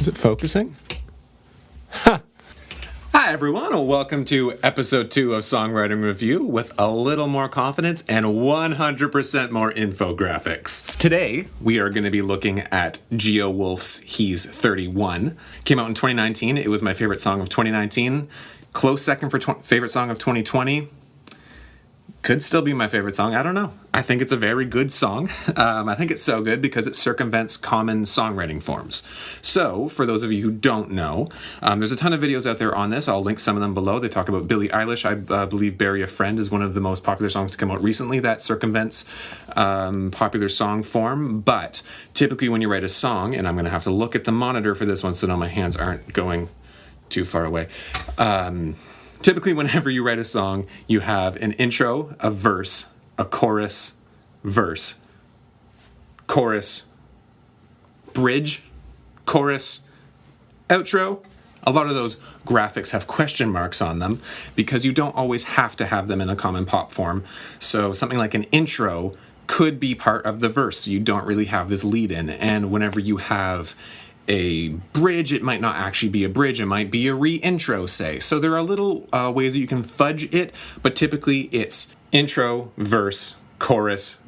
Is it focusing? Ha! Hi everyone, and welcome to episode 2 of Songwriting Review with a little more confidence and 100% more infographics. Today, we are going to be looking at Geowulf's He's 31. Came out in 2019. It was my favorite song of 2019. Close second for favorite song of 2020. Could still be my favorite song. I don't know. I think it's a very good song. I think it's so good because it circumvents common songwriting forms. So, for those of you who don't know, there's a ton of videos out there on this. I'll link some of them below. They talk about Billie Eilish. I believe Bury a Friend is one of the most popular songs to come out recently that circumvents popular song form. But typically when you write a song, and I'm going to have to look at the monitor for this one so now my hands aren't going too far away. Typically, whenever you write a song, you have an intro, a verse, a chorus, verse, chorus, bridge, chorus, outro. A lot of those graphics have question marks on them because you don't always have to have them in a common pop form. So something like an intro could be part of the verse. So you don't really have this lead in. And whenever you have a bridge, it might not actually be a bridge, it might be a re-intro, say. So there are little ways that you can fudge it, but typically it's intro, verse, chorus,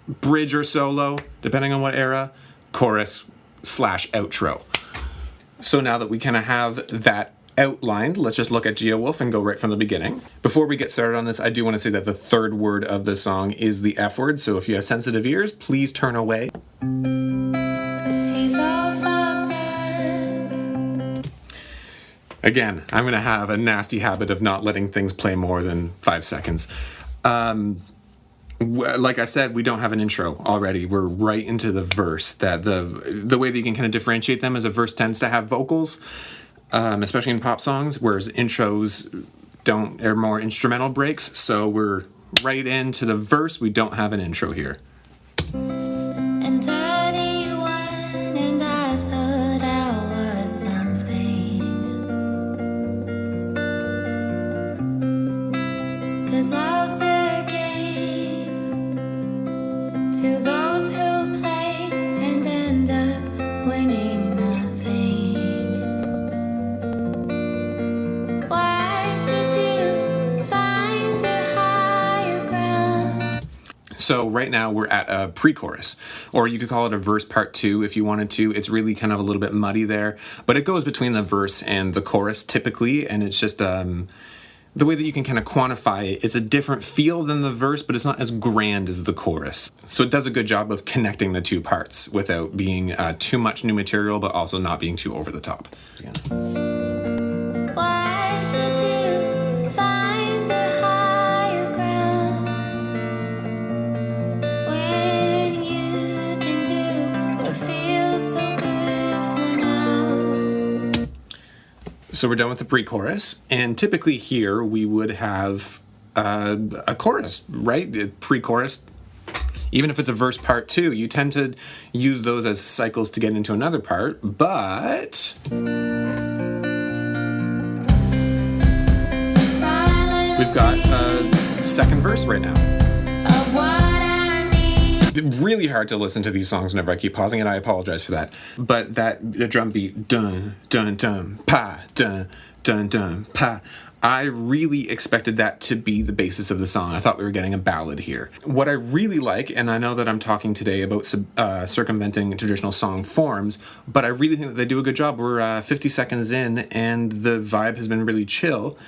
bridge or solo, depending on what era, chorus / outro. So now that we kind of have that outlined, let's just look at Geowulf and go right from the beginning. Before we get started on this, I do want to say that the third word of the song is the F word, so if you have sensitive ears, please turn away. Again, I'm going to have a nasty habit of not letting things play more than 5 seconds. Like I said, we don't have an intro already. We're right into the verse. That the way that you can kind of differentiate them is a verse tends to have vocals, especially in pop songs, whereas intros are more instrumental breaks. So we're right into the verse. We don't have an intro here. And 31, and I thought I was something. 'Cause love's a game to those who play and end up winning nothing. Why should you find the higher ground? So right now we're at a pre-chorus, or you could call it a verse part 2 if you wanted to. It's really kind of a little bit muddy there, but it goes between the verse and the chorus typically, and it's just the way that you can kind of quantify it is a different feel than the verse, but it's not as grand as the chorus. So it does a good job of connecting the two parts without being too much new material, but also not being too over the top. Again. Why should you find the higher ground when you can do what feels so good for now? So we're done with the pre-chorus, and typically here we would have a chorus, right? Pre-chorus, even if it's a verse part 2, you tend to use those as cycles to get into another part, but we've got a second verse right now. Of what I need. Really hard to listen to these songs whenever I keep pausing, and I apologize for that. But the drum beat, dun, dun, dun, pa, dun, dun, dun, pa. I really expected that to be the basis of the song. I thought we were getting a ballad here. What I really like, and I know that I'm talking today about circumventing traditional song forms, but I really think that they do a good job. We're 50 seconds in, and the vibe has been really chill.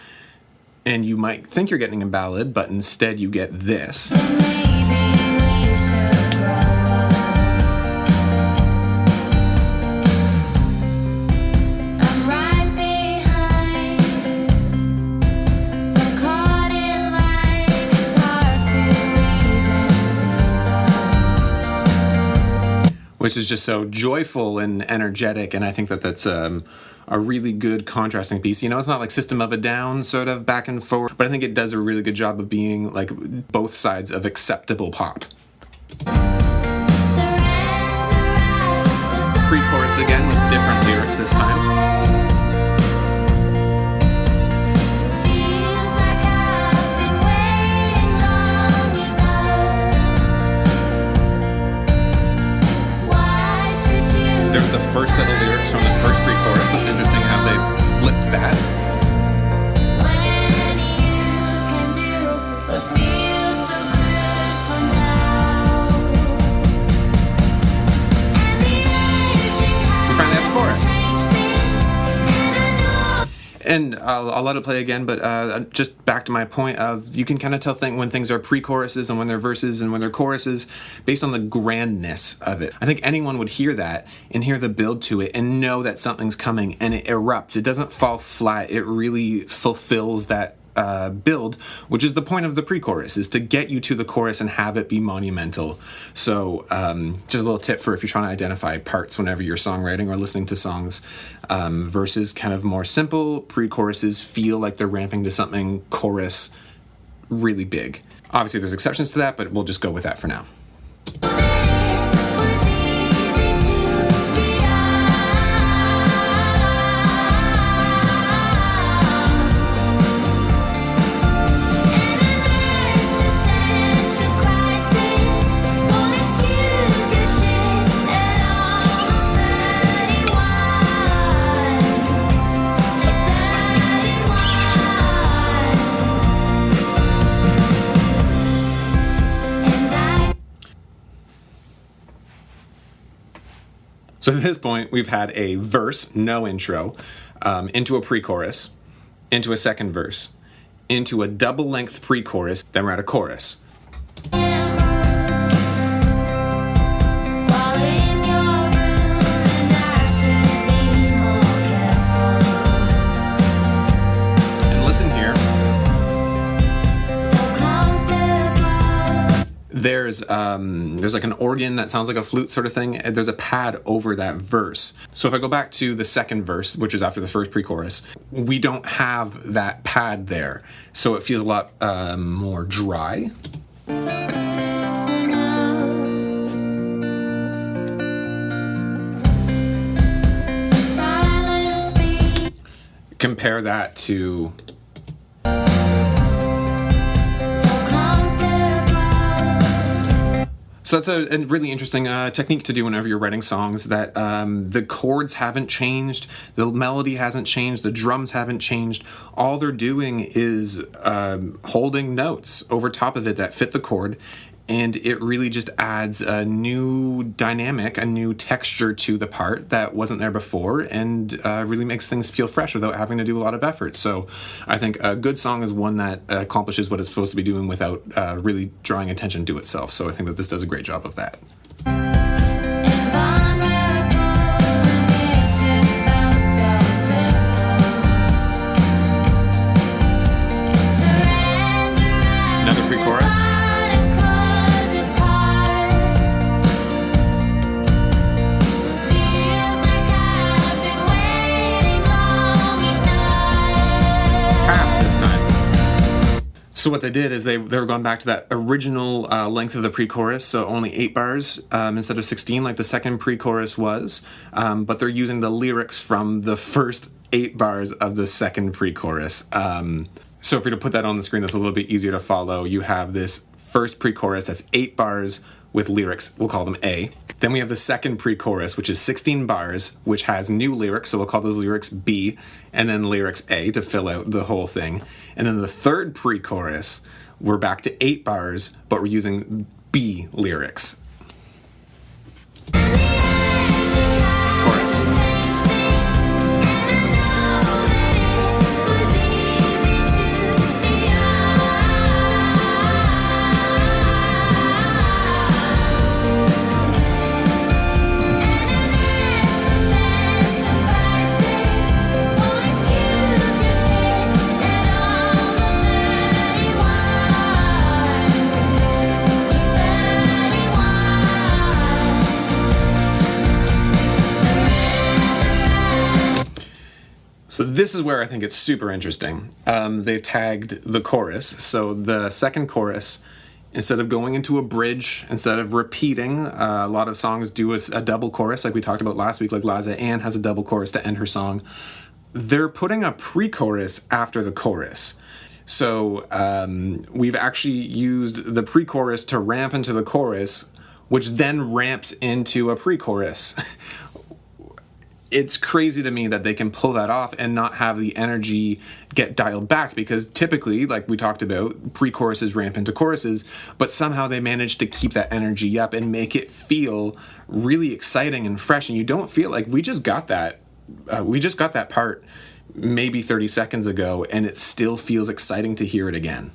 And you might think you're getting a ballad, but instead you get this. Maybe we should grow up. I'm right behind, so caught in line, it's hard to even see them. Which is just so joyful and energetic, and I think that that's a really good contrasting piece. You know, it's not like System of a Down sort of back and forth, but I think it does a really good job of being like both sides of acceptable pop. Pre-chorus again with different lyrics this time. Why should you first set of lyrics from the first pre-chorus. It's interesting how they've flipped that. When you can do what feels so good for now. And the aging We finally have a chorus. has changed things, and I know. And I'll let it play again, but just back to my point of you can kind of tell when things are pre-choruses and when they're verses and when they're choruses based on the grandness of it. I think anyone would hear that and hear the build to it and know that something's coming, and it erupts. It doesn't fall flat. It really fulfills that build, which is the point of the pre-chorus, is to get you to the chorus and have it be monumental. So just a little tip for if you're trying to identify parts whenever you're songwriting or listening to songs. Verses kind of more simple, pre-choruses feel like they're ramping to something chorus really big. Obviously there's exceptions to that, but we'll just go with that for now. It was easy to be young. And in this essential crisis, won't excuse your shit at almost 31. He's 31. And I So at this point, we've had a verse, no intro, into a pre-chorus, into a second verse, into a double-length pre-chorus, then we're at a chorus. can't move while in your room, and I should be more careful. And listen here, So comfortable. there's like an organ that sounds like a flute sort of thing, and there's a pad over that verse. So if I go back to the second verse, which is after the first pre-chorus, we don't have that pad there. So it feels a lot more dry. So good for now. The silence speaks. Compare that to So comfortable. So that's a really interesting technique to do whenever you're writing songs, that the chords haven't changed, the melody hasn't changed, the drums haven't changed. All they're doing is holding notes over top of it that fit the chord, and it really just adds a new dynamic, a new texture to the part that wasn't there before, and really makes things feel fresh without having to do a lot of effort. So I think a good song is one that accomplishes what it's supposed to be doing without really drawing attention to itself. So I think that this does a great job of that. Invulnerable, it just felt so simple. Surrender. Another pre-chorus. Cause it's hard. Feels like I've been waiting long enough. Half this time. So what they did is they were going back to that original length of the pre-chorus, so only 8 bars instead of 16 like the second pre-chorus was, but they're using the lyrics from the first 8 bars of the second pre-chorus. So if we were to put that on the screen, that's a little bit easier to follow. You have this first pre-chorus that's 8 bars with lyrics, we'll call them A. Then we have the second pre-chorus, which is 16 bars, which has new lyrics, so we'll call those lyrics B, and then lyrics A to fill out the whole thing. And then the third pre-chorus, we're back to 8 bars, but we're using B lyrics. Chorus. So this is where I think it's super interesting. They've tagged the chorus. So the second chorus, instead of going into a bridge, instead of repeating, a lot of songs do a double chorus, like we talked about last week, like Liza Ann has a double chorus to end her song. They're putting a pre-chorus after the chorus. So we've actually used the pre-chorus to ramp into the chorus, which then ramps into a pre-chorus. it's crazy to me that they can pull that off and not have the energy get dialed back, because typically, like we talked about, pre-choruses ramp into choruses, but somehow they manage to keep that energy up and make it feel really exciting and fresh, and you don't feel like we just got that part maybe 30 seconds ago, and it still feels exciting to hear it again.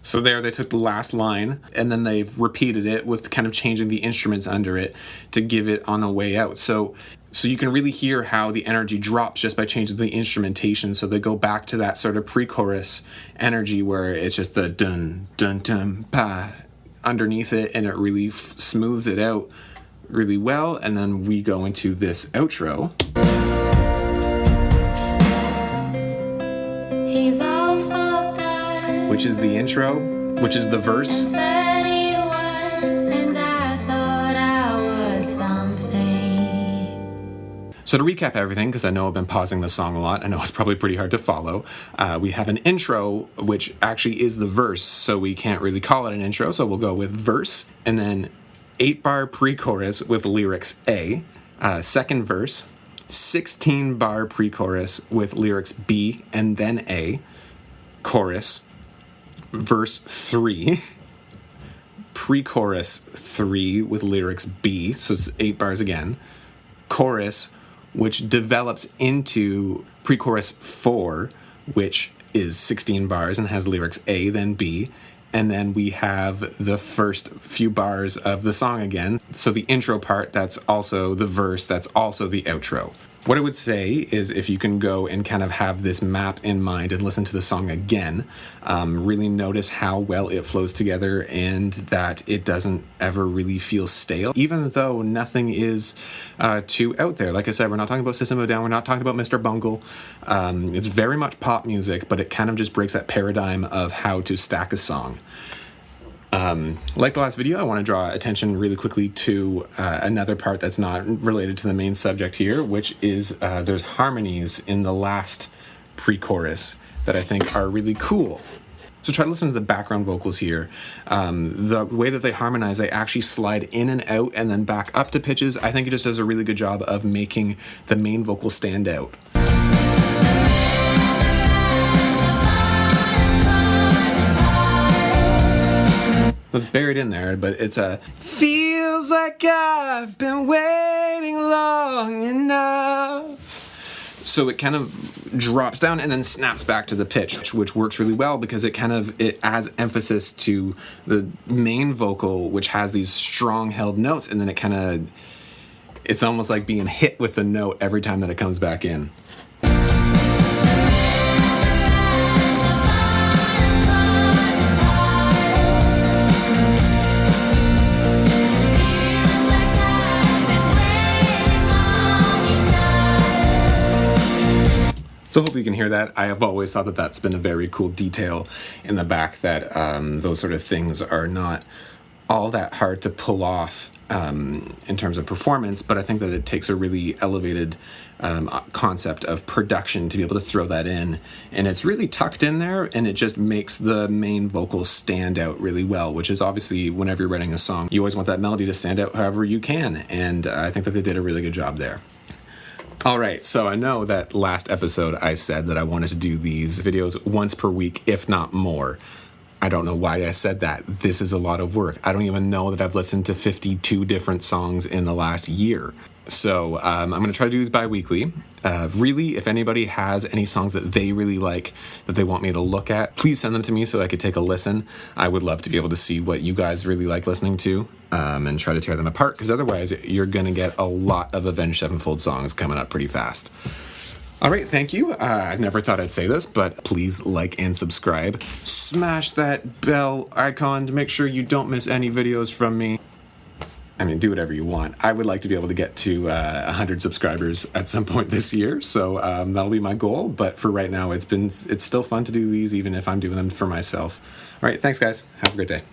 So there they took the last line and then they've repeated it with kind of changing the instruments under it to give it on a way out. So you can really hear how the energy drops just by changing the instrumentation. So they go back to that sort of pre-chorus energy where it's just the dun, dun, dun, pa underneath it, and it really smooths it out really well. And then we go into this outro. He's all fucked up. Which is the intro, which is the verse. 31, and I thought I was something. So to recap everything, because I know I've been pausing the song a lot, I know it's probably pretty hard to follow. We have an intro, which actually is the verse, so we can't really call it an intro, so we'll go with verse, and then 8-bar pre-chorus with lyrics A, second verse, 16-bar pre-chorus with lyrics B and then A, chorus, verse 3, pre-chorus 3 with lyrics B, so it's 8 bars again, chorus, which develops into pre-chorus 4, which is 16 bars and has lyrics A, then B, and then we have the first few bars of the song again. So the intro part, that's also the verse, that's also the outro. What I would say is if you can go and kind of have this map in mind and listen to the song again, really notice how well it flows together and that it doesn't ever really feel stale, even though nothing is too out there. Like I said, we're not talking about System of a Down, we're not talking about Mr. Bungle. It's very much pop music, but it kind of just breaks that paradigm of how to stack a song. Like the last video, I want to draw attention really quickly to another part that's not related to the main subject here, which is there's harmonies in the last pre-chorus that I think are really cool. So try to listen to the background vocals here. The way that they harmonize, they actually slide in and out and then back up to pitches. I think it just does a really good job of making the main vocal stand out. It's buried in there, but it's a feels like I've been waiting long enough. So it kind of drops down and then snaps back to the pitch, which works really well because it adds emphasis to the main vocal, which has these strong held notes, and then it's almost like being hit with the note every time that it comes back in. So hopefully you can hear that. I have always thought that that's been a very cool detail in the back, that those sort of things are not all that hard to pull off in terms of performance, but I think that it takes a really elevated concept of production to be able to throw that in. And it's really tucked in there, and it just makes the main vocals stand out really well, which is obviously whenever you're writing a song, you always want that melody to stand out however you can. And I think that they did a really good job there. All right, so I know that last episode I said that I wanted to do these videos once per week, if not more. I don't know why I said that. This is a lot of work. I don't even know that I've listened to 52 different songs in the last year. So I'm going to try to do these bi-weekly. Really, if anybody has any songs that they really like that they want me to look at, please send them to me so I could take a listen. I would love to be able to see what you guys really like listening to and try to tear them apart, because otherwise you're going to get a lot of Avenged Sevenfold songs coming up pretty fast. All right, thank you. I never thought I'd say this, but please like and subscribe. Smash that bell icon to make sure you don't miss any videos from me. I mean, do whatever you want. I would like to be able to get to 100 subscribers at some point this year, so that'll be my goal. But for right now, it's still fun to do these, even if I'm doing them for myself. All right, thanks, guys. Have a great day.